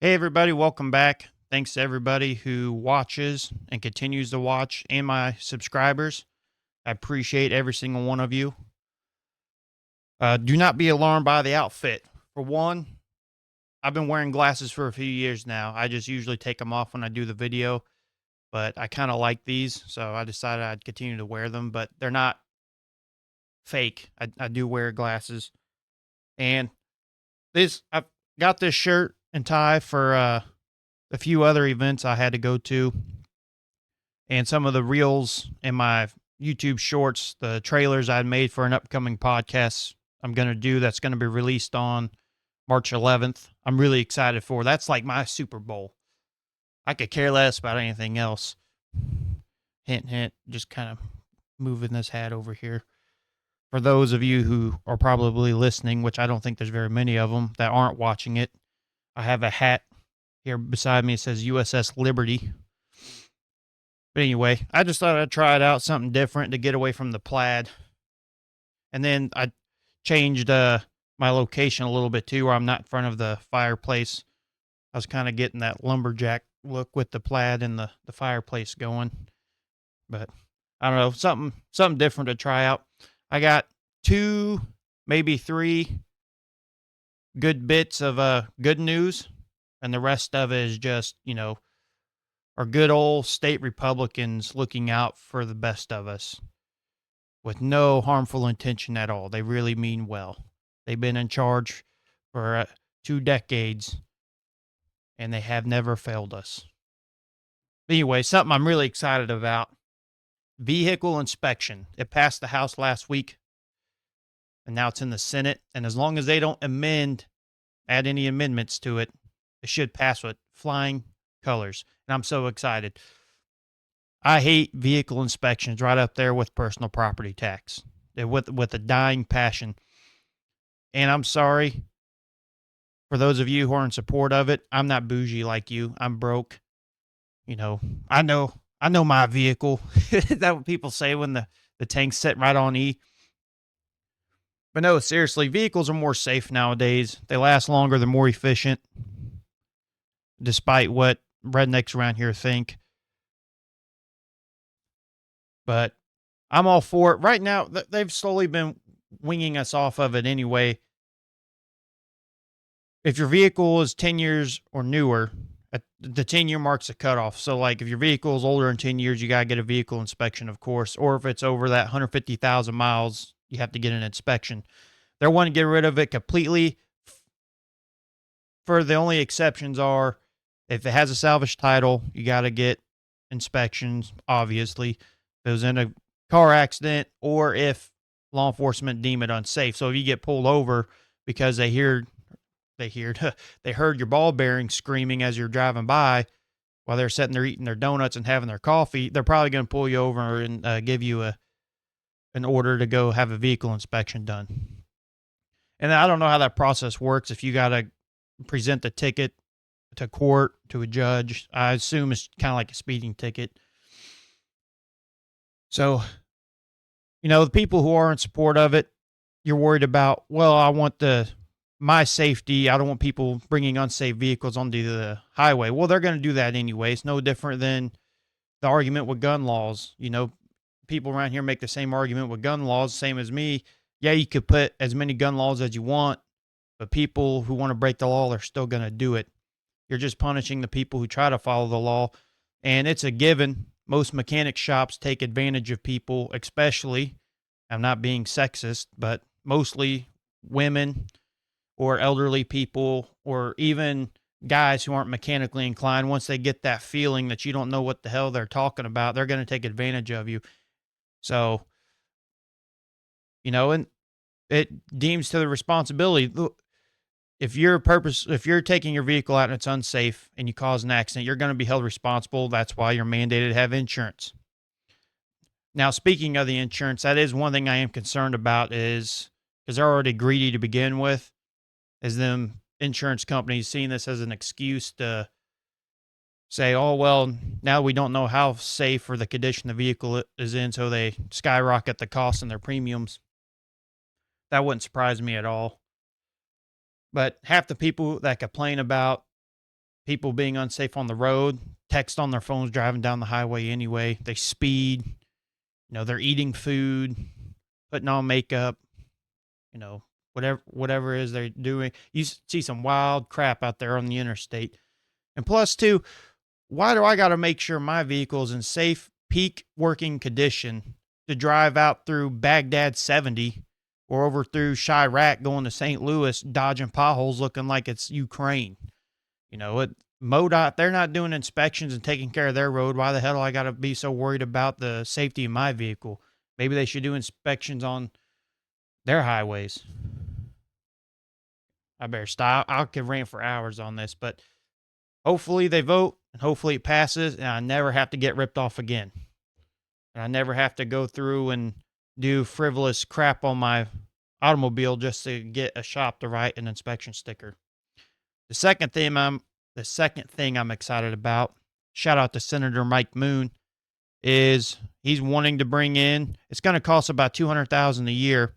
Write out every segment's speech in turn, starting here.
Hey, everybody, welcome back. Thanks to everybody who watches and continues to watch and my subscribers. I appreciate every single one of you. Do not be alarmed by the outfit. For one, I've been wearing glasses for a few years now. I just usually take them off when I do the video, but I kind of like these, so I decided I'd continue to wear them, but they're not fake. I do wear glasses. And I've got this shirt and tie for a few other events I had to go to, and some of the reels in my YouTube shorts, the trailers I'd made for an upcoming podcast I'm going to do that's going to be released on March 11th. I'm really excited for. That's like my Super Bowl. I could care less about anything else. Hint, hint, just kind of moving this hat over here. For those of you who are probably listening, which I don't think there's very many of them that aren't watching it, I have a hat here beside me. It says USS Liberty. But anyway, I just thought I'd try it out, something different to get away from the plaid. And then I changed my location a little bit too, where I'm not in front of the fireplace. I was kind of getting that lumberjack look with the plaid and the fireplace going. But I don't know, something different to try out. I got two, maybe three good bits of good news, and the rest of it is just, our good old state Republicans looking out for the best of us with no harmful intention at all. They really mean well. They've been in charge for 2 decades, and they have never failed us. Anyway, something I'm really excited about: vehicle inspection. It passed the House last week, and now it's in the Senate. And as long as they don't add any amendments to it, it should pass with flying colors. And I'm so excited. I hate vehicle inspections, right up there with personal property tax, with a dying passion. And I'm sorry for those of you who are in support of it. I'm not bougie like you. I'm broke. You know, I know, I know my vehicle. That's what people say when the tank's sitting right on E. But no, seriously, vehicles are more safe nowadays. They last longer. They're more efficient, despite what rednecks around here think. But I'm all for it. Right now, they've slowly been winging us off of it anyway. If your vehicle is 10 years or newer, the 10-year mark's a cutoff. So, like, if your vehicle is older than 10 years, you got to get a vehicle inspection, of course. Or if it's over that 150,000 miles, you have to get an inspection. They're wanting to get rid of it completely. For the only exceptions are if it has a salvage title, you got to get inspections, obviously. If it was in a car accident, or if law enforcement deem it unsafe. So if you get pulled over because they heard your ball bearing screaming as you're driving by while they're sitting there eating their donuts and having their coffee, they're probably going to pull you over and give you an order to go have a vehicle inspection done. And I don't know how that process works. If you got to present the ticket to court, to a judge, I assume it's kind of like a speeding ticket. So, the people who are in support of it, you're worried about, well, I want my safety. I don't want people bringing unsafe vehicles onto the highway. Well, they're going to do that anyway. It's no different than the argument with gun laws. People around here make the same argument with gun laws, same as me. Yeah, you could put as many gun laws as you want, but people who want to break the law are still going to do it. You're just punishing the people who try to follow the law. And it's a given. Most mechanic shops take advantage of people, especially, I'm not being sexist, but mostly women or elderly people, or even guys who aren't mechanically inclined. Once they get that feeling that you don't know what the hell they're talking about, they're going to take advantage of you. So, and it deems to the responsibility. If you're taking your vehicle out and it's unsafe and you cause an accident, you're going to be held responsible. That's why you're mandated to have insurance. Now, speaking of the insurance, that is one thing I am concerned about, is because they're already greedy to begin with, is them insurance companies seeing this as an excuse to say, oh, well, now we don't know how safe or the condition the vehicle is in, so they skyrocket the cost and their premiums. That wouldn't surprise me at all. But half the people that complain about people being unsafe on the road, text on their phones driving down the highway anyway. They speed, they're eating food, putting on makeup, you know, whatever it is they're doing. You see some wild crap out there on the interstate. And plus, too, why do I got to make sure my vehicle is in safe peak working condition to drive out through Baghdad 70 or over through Chirac going to St. Louis, dodging potholes looking like it's Ukraine? MoDOT, they're not doing inspections and taking care of their road. Why the hell do I got to be so worried about the safety of my vehicle? Maybe they should do inspections on their highways. I better stop. I could rant for hours on this, but hopefully they vote and hopefully it passes and I never have to get ripped off again. And I never have to go through and do frivolous crap on my automobile just to get a shop to write an inspection sticker. The second thing I'm excited about, shout out to Senator Mike Moon, is he's wanting to bring in, it's going to cost about $200,000 a year.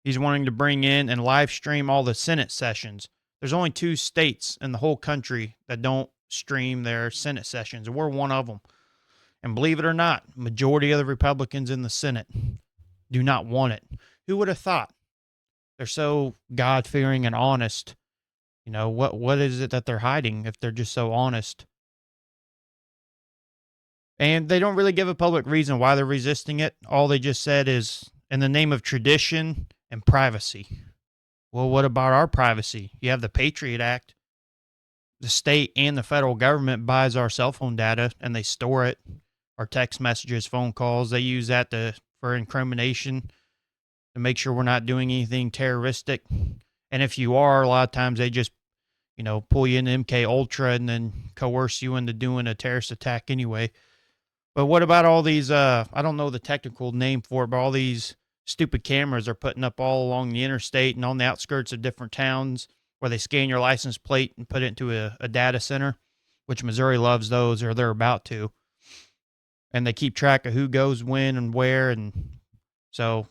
He's wanting to bring in and live stream all the Senate sessions. There's only 2 states in the whole country that don't stream their Senate sessions, and we're one of them. And believe it or not, majority of the Republicans in the Senate do not want it. Who would have thought? They're so God-fearing and honest. What is it that they're hiding if they're just so honest? And they don't really give a public reason why they're resisting it. All they just said is in the name of tradition and privacy. Well, what about our privacy? You have the Patriot Act. The state and the federal government buys our cell phone data and they store it. Our text messages, phone calls, they use that for incrimination to make sure we're not doing anything terroristic. And if you are, a lot of times they just, pull you into MK Ultra and then coerce you into doing a terrorist attack anyway. But what about all these, I don't know the technical name for it, but all these stupid cameras are putting up all along the interstate and on the outskirts of different towns where they scan your license plate and put it into a data center, which Missouri loves those, or they're about to. And they keep track of who goes when and where. And so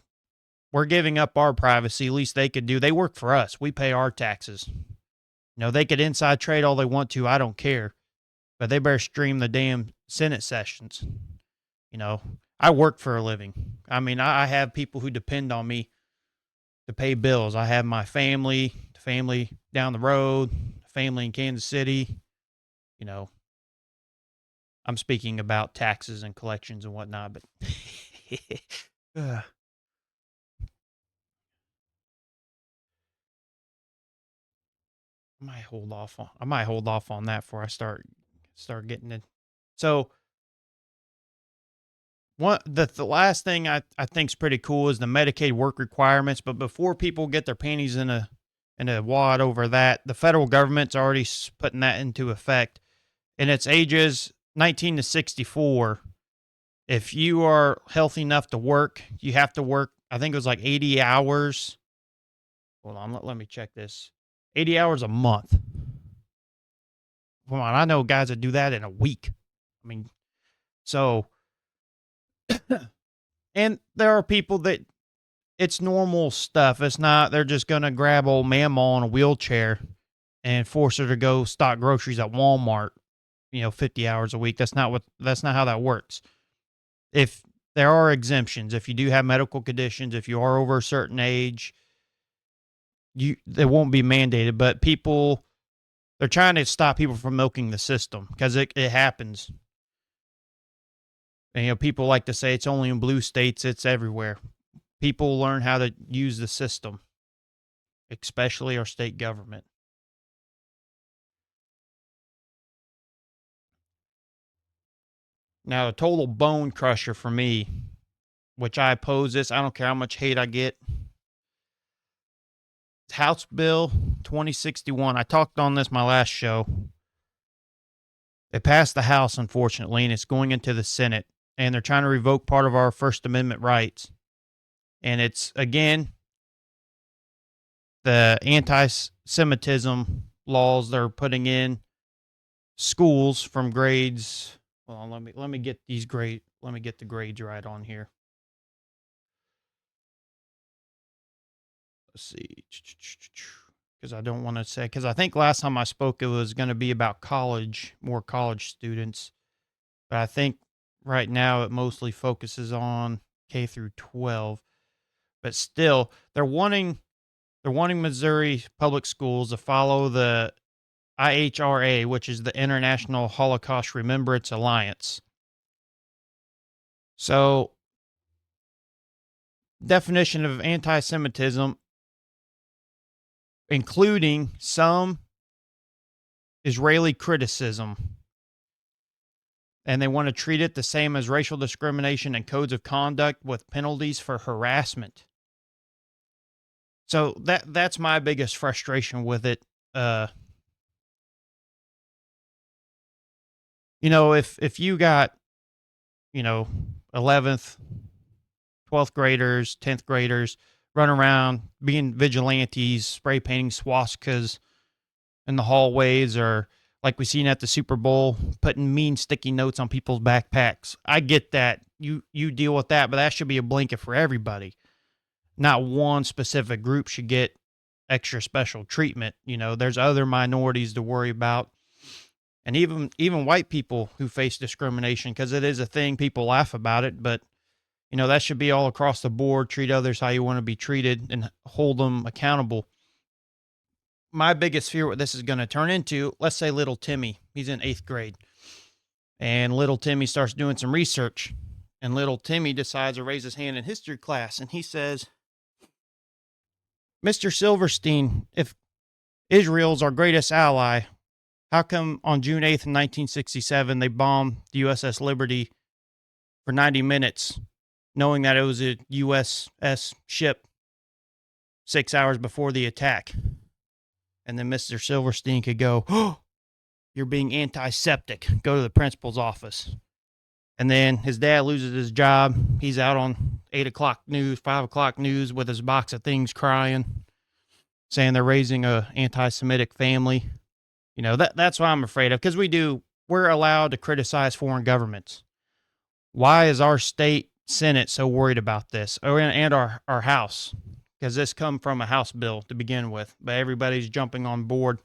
we're giving up our privacy. At least they could do. They work for us. We pay our taxes. They could inside trade all they want to. I don't care. But they better stream the damn Senate sessions. I work for a living. I mean, I have people who depend on me to pay bills. I have my family, the family down the road, the family in Kansas City. I'm speaking about taxes and collections and whatnot, but I might hold off on that before I start getting it. So the last thing I think is pretty cool is the Medicaid work requirements. But before people get their panties in a wad over that, the federal government's already putting that into effect, and it's ages 19 to 64. If you are healthy enough to work, you have to work. I think it was like 80 hours. Hold on, let me check this. 80 hours a month. Come on, I know guys that do that in a week. I mean, so, and there are people that it's normal stuff. It's not, they're just going to grab old Mama in a wheelchair and force her to go stock groceries at Walmart, 50 hours a week. That's not how that works. If there are exemptions, if you do have medical conditions, if you are over a certain age, they won't be mandated, but they're trying to stop people from milking the system because it happens. And, people like to say it's only in blue states. It's everywhere. People learn how to use the system, especially our state government. Now, a total bone crusher for me, which I oppose this. I don't care how much hate I get. House Bill 2061. I talked on this my last show. It passed the House, unfortunately, and it's going into the Senate. And they're trying to revoke part of our First Amendment rights. And it's, again, the anti-Semitism laws they're putting in schools from grades. Hold on, let me get these grade. Let me get the grades right on here. Let's see. because I don't want to say, because I think last time I spoke, it was going to be about college, more college students. But I think right now it mostly focuses on K through 12. But still, they're wanting Missouri public schools to follow the IHRA, which is the International Holocaust Remembrance Alliance. So, definition of anti-Semitism, including some Israeli criticism, and they want to treat it the same as racial discrimination and codes of conduct with penalties for harassment. So that's my biggest frustration with it. Uh, if you got, 11th, 12th graders, 10th graders run around being vigilantes, spray painting swastikas in the hallways, or like we seen at the Super Bowl, putting mean sticky notes on people's backpacks. I get that. You deal with that, but that should be a blanket for everybody. Not one specific group should get extra special treatment. There's other minorities to worry about. And even white people who face discrimination, because it is a thing, people laugh about it, but that should be all across the board. Treat others how you want to be treated and hold them accountable. My biggest fear what this is going to turn into, let's say little Timmy, he's in 8th grade, and little Timmy starts doing some research, and little Timmy decides to raise his hand in history class, and he says, Mr. Silverstein, if Israel's our greatest ally, how come on June 8th, 1967, they bombed the USS Liberty for 90 minutes, knowing that it was a USS ship 6 hours before the attack? And then Mr. Silverstein could go, oh, you're being antiseptic. Go to the principal's office. And then his dad loses his job. He's out on 8 o'clock news, 5 o'clock news with his box of things crying, saying they're raising a anti-Semitic family. That's what I'm afraid of, because we're allowed to criticize foreign governments. Why is our state Senate so worried about this? And our House, because this come from a House bill to begin with, but everybody's jumping on board.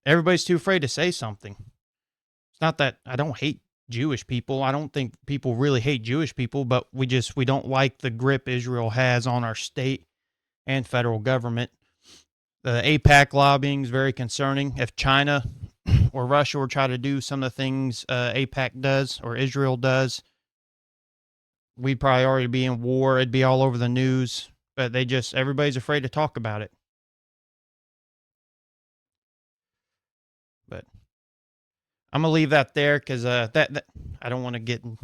Everybody's too afraid to say something. It's not that I don't hate Jewish people. I don't think people really hate Jewish people, but we don't like the grip Israel has on our state and federal government. The AIPAC lobbying is very concerning. If China or Russia were try to do some of the things AIPAC does or Israel does, we'd probably already be in war. It'd be all over the news, but everybody's afraid to talk about it. But I'm gonna leave that there, because that I don't want to get in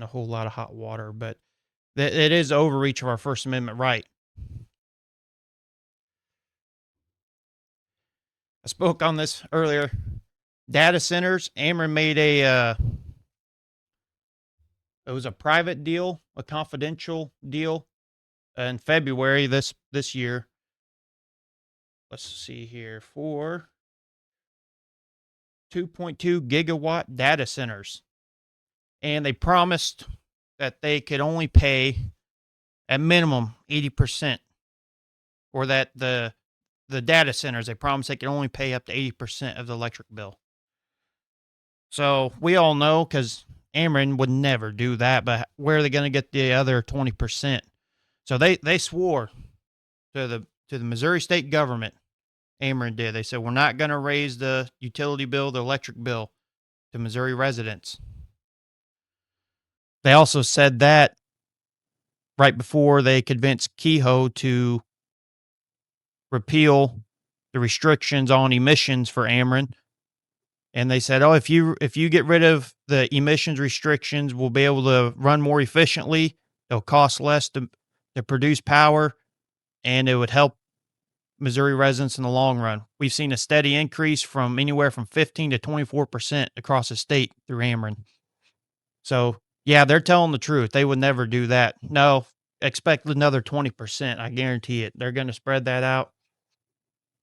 a whole lot of hot water, but it is overreach of our First Amendment right. I spoke on this earlier. Data centers. Ameren made it was a private deal, a confidential deal, in February this year. Let's see here, for 2.2 gigawatt data centers, and they promised that they could only pay at minimum 80%, or that the data centers, they promised they could only pay up to 80% of the electric bill. So we all know, because Ameren would never do that, but where are they going to get the other 20%? So they swore to the Missouri state government, Ameren did. They said, we're not going to raise the utility bill, the electric bill to Missouri residents. They also said that right before they convinced Kehoe to repeal the restrictions on emissions for Ameren. And they said, oh, if you get rid of the emissions restrictions, we'll be able to run more efficiently. It'll cost less to produce power, and it would help Missouri residents in the long run. We've seen a steady increase from anywhere from 15 to 24% across the state through Ameren. So, yeah, they're telling the truth. They would never do that. No, expect another 20%. I guarantee it. They're going to spread that out.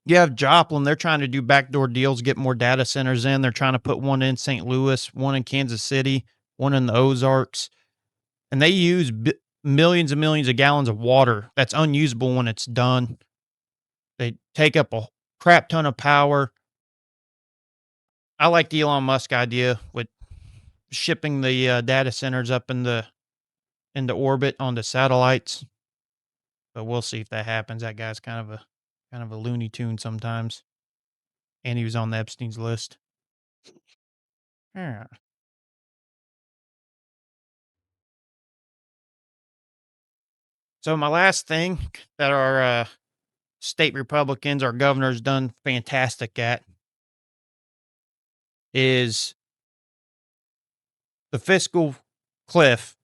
You have Joplin. They're trying to do backdoor deals, get more data centers in. They're trying to put one in St. Louis, one in Kansas City, one in the Ozarks. And they use millions and millions of gallons of water that's unusable when it's done. They take up a crap ton of power. I like the Elon Musk idea with shipping the data centers up into orbit onto satellites, but we'll see if that happens. That guy's kind of a Looney Tune sometimes, and he was on the Epstein's list. Yeah. So my last thing that our state Republicans, our governor's done fantastic at is the fiscal cliff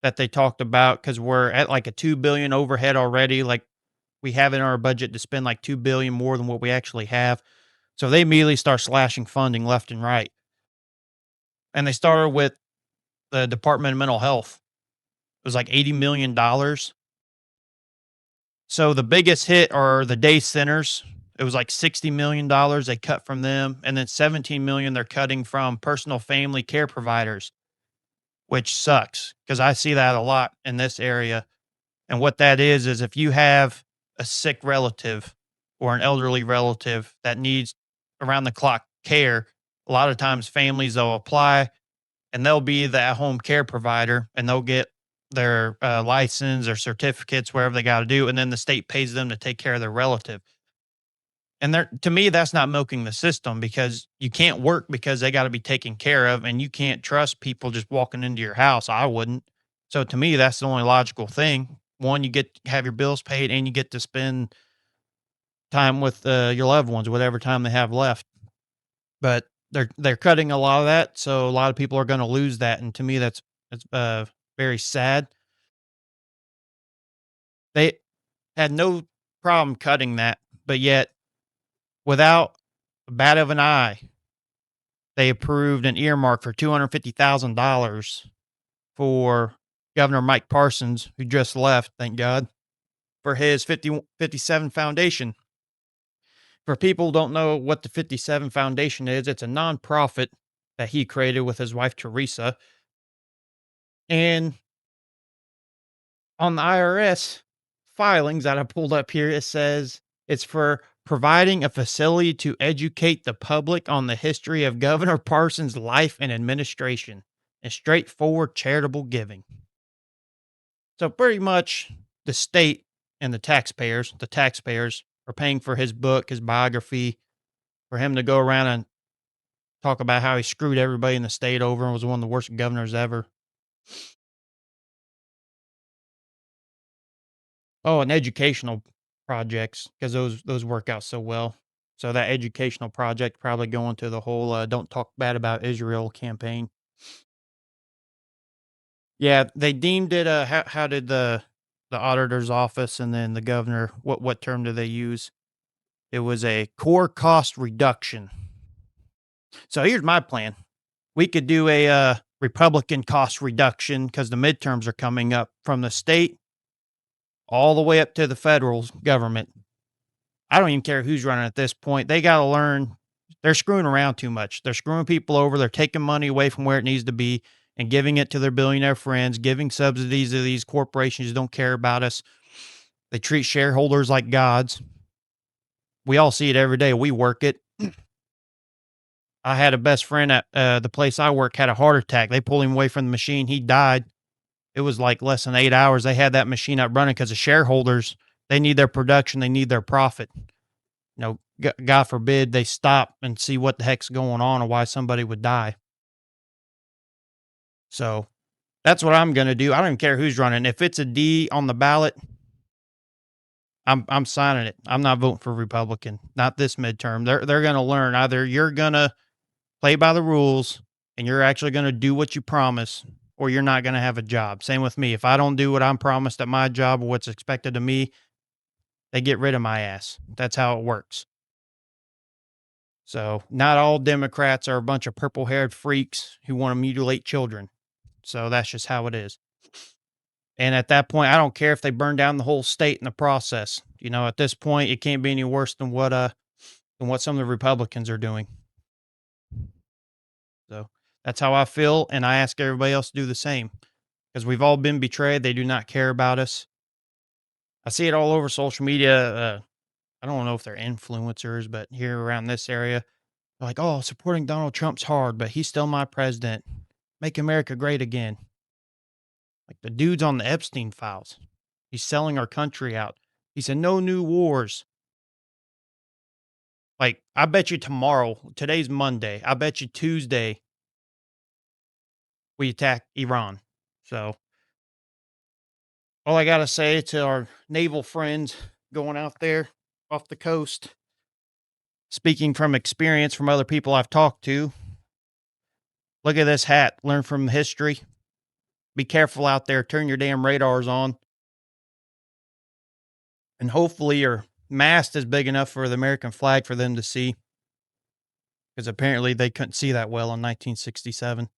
that they talked about because we're at like a 2 billion overhead already. Like we have in our budget to spend like 2 billion more than what we actually have. So they immediately start slashing funding left and right. And they started with the Department of Mental Health. It was like $80 million. So the biggest hit are the day centers. It was like $60 million they cut from them, and then 17 million they're cutting from personal family care providers, which sucks because I see that a lot in this area. And what that is if you have a sick relative or an elderly relative that needs around the clock care, a lot of times families will apply and they'll be the at home care provider and they'll get their license or certificates, wherever they got to do. And then the state pays them to take care of their relative. And there, to me, that's not milking the system because you can't work because they got to be taken care of and you can't trust people just walking into your house. I wouldn't. So to me, that's the only logical thing. One, you get to have your bills paid and you get to spend time with your loved ones, whatever time they have left. But they're cutting a lot of that, so a lot of people are going to lose that. And to me, that's very sad. They had no problem cutting that, but yet without a bat of an eye, they approved an earmark for $250,000 for Governor Mike Parsons, who just left, thank God, for his 57 Foundation. For people who don't know what the 57 Foundation is, it's a nonprofit that he created with his wife, Teresa. And on the IRS filings that I pulled up here, it says it's for providing a facility to educate the public on the history of Governor Parsons' life and administration and straightforward charitable giving. So pretty much the state and the taxpayers are paying for his book, his biography, for him to go around and talk about how he screwed everybody in the state over and was one of the worst governors ever. Oh, and educational projects because those work out so well. So that educational project probably going to the whole "Don't talk bad about Israel" campaign. Yeah, they deemed it. How did the auditor's office and then the governor? What term do they use? It was a core cost reduction. So here's my plan. We could do a Republican cost reduction because the midterms are coming up from the state all the way up to the federal government. I don't even care who's running at this point. They got to learn they're screwing around too much. They're screwing people over. They're taking money away from where it needs to be and giving it to their billionaire friends, giving subsidies to these corporations who don't care about us. They treat shareholders like gods. We all see it every day. We work it. I had a best friend at the place I work had a heart attack. They pulled him away from the machine. He died. It was like less than 8 hours. They had that machine up running because the shareholders, they need their production. They need their profit. God forbid they stop and see what the heck's going on or why somebody would die. So that's what I'm going to do. I don't even care who's running. If it's a D on the ballot, I'm signing it. I'm not voting for Republican. Not this midterm. They're going to learn either you're going to play by the rules and you're actually going to do what you promise or you're not going to have a job. Same with me. If I don't do what I'm promised at my job or what's expected of me, they get rid of my ass. That's how it works. So, not all Democrats are a bunch of purple haired freaks who want to mutilate children. So, that's just how it is. And at that point, I don't care if they burn down the whole state in the process. At this point, it can't be any worse than what some of the Republicans are doing. So, that's how I feel. And I ask everybody else to do the same because we've all been betrayed. They do not care about us. I see it all over social media. I don't know if they're influencers, but here around this area, they're like, "Oh, supporting Donald Trump's hard, but he's still my president. Make America great again." Like the dude's on the Epstein files. He's selling our country out. He said, "No new wars." Like, I bet you tomorrow, today's Monday, I bet you Tuesday we attack Iran. So, all I got to say to our naval friends going out there off the coast, speaking from experience from other people I've talked to, look at this hat, learn from history. Be careful out there, turn your damn radars on, and hopefully your mast is big enough for the American flag for them to see, because apparently they couldn't see that well in 1967.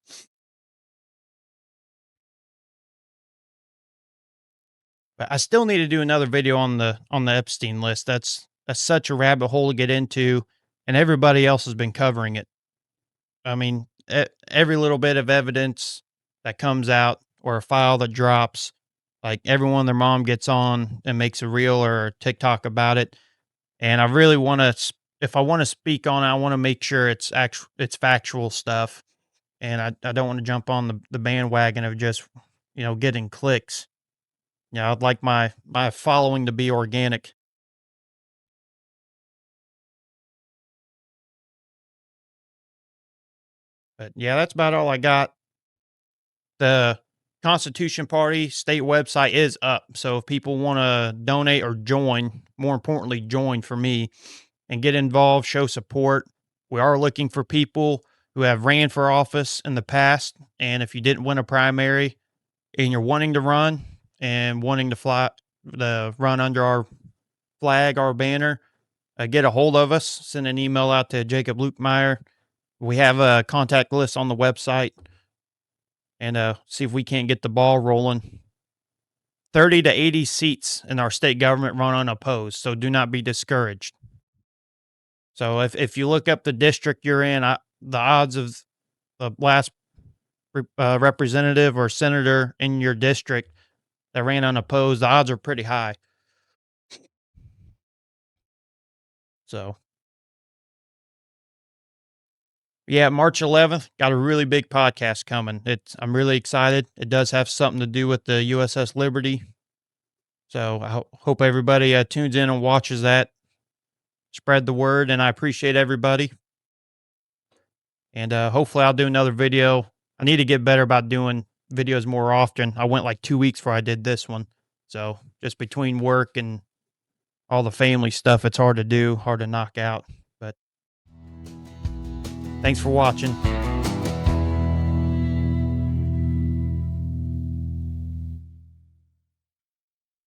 But I still need to do another video on the Epstein list. That's such a rabbit hole to get into, and everybody else has been covering it. I mean, every little bit of evidence that comes out or a file that drops, like everyone, their mom gets on and makes a reel or a TikTok about it. And I really want to, if I want to speak on it, I want to make sure it's factual stuff. And I don't want to jump on the bandwagon of just, getting clicks. Yeah, I'd like my following to be organic. But yeah, that's about all I got. The Constitution Party state website is up. So if people want to donate or join, more importantly, join for me and get involved, show support. We are looking for people who have ran for office in the past. And if you didn't win a primary and you're wanting to run and wanting to run under our flag, our banner, get a hold of us. Send an email out to Jacob Lukemeyer. We have a contact list on the website, and see if we can't get the ball rolling. 30 to 80 seats in our state government run unopposed, so do not be discouraged. So if you look up the district you're in, the odds of the last representative or senator in your district that ran unopposed, the odds are pretty high. So, yeah, March 11th, got a really big podcast coming. I'm really excited. It does have something to do with the USS Liberty. So I hope everybody tunes in and watches that. Spread the word, and I appreciate everybody. And hopefully, I'll do another video. I need to get better about doing videos more often. I went like 2 weeks before I did this one. So just between work and all the family stuff, it's hard to do, hard to knock out. But thanks for watching.